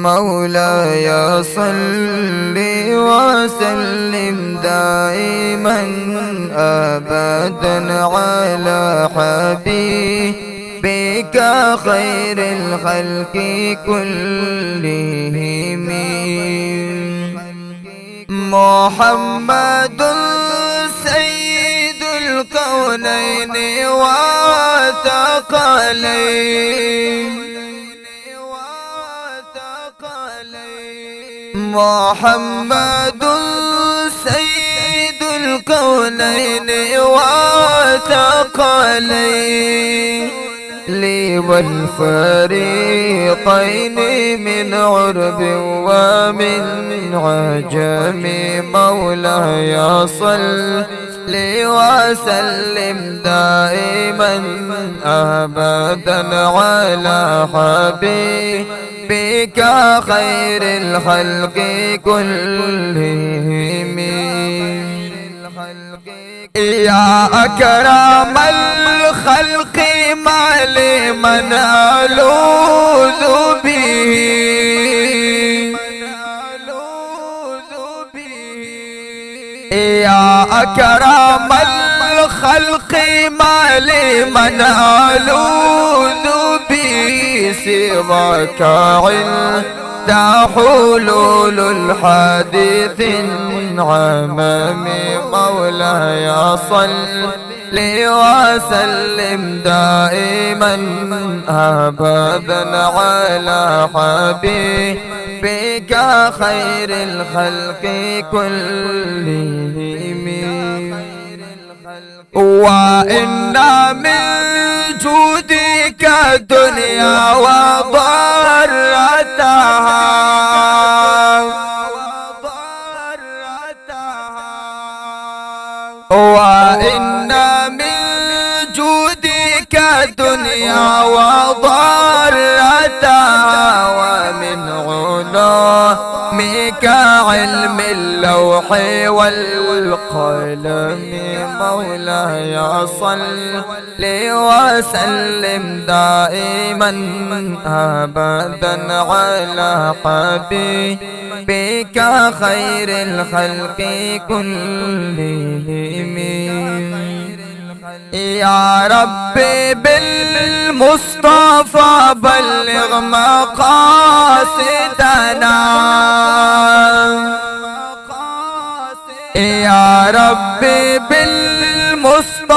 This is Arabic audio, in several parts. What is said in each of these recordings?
مولاي صل وسلم دائما أبدا على حبيبك خير الخلق كلهم محمد سيد الكونين وثقلين محمد سيد الكونين وثقلين لي والفريقين من عرب ومن عجم مولاي صل وسلم دائما أبدا على حبيبك خير الخلق كلهم يا أكرم الخلق ما لمن ألوذ به يا أكرم الخلق ما لمن ألوذ به سواك عند حلول الحادث عمام مولاي صل وسلم دائما أبدا على حبيبك خير الخلق كلهم وإن من جودك الدنيا وضرتها وإن من جودك الدنيا وضرتها ومن علومك علم اللوح والقلم مولاي صل وسلم دائما أبدا على حبيبك خير الخلق كلهم يا ربي بالمصطفى بلغ مقاصدنا يا ربي بالمصطفى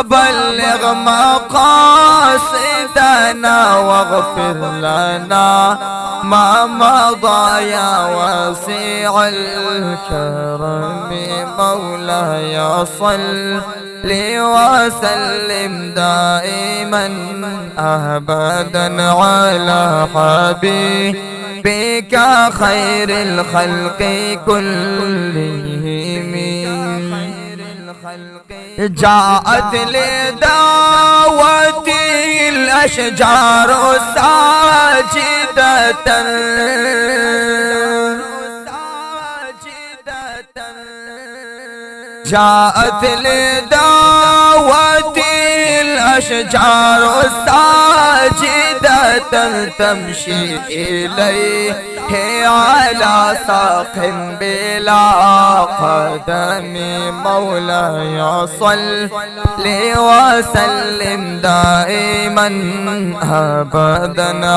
بلغ مقاصدنا واغفر لنا ما مضى يا واسع الكرم مولاي صل وسلم دائما أبدا على حبيبك خير الخلق كلهم جاءت لدعوته الأشجار ساجدة جاءت لدعوته الأشجار ساجدة تمشي إليه على ساق بلا قدم مولاي صل وسلم دائما أبدا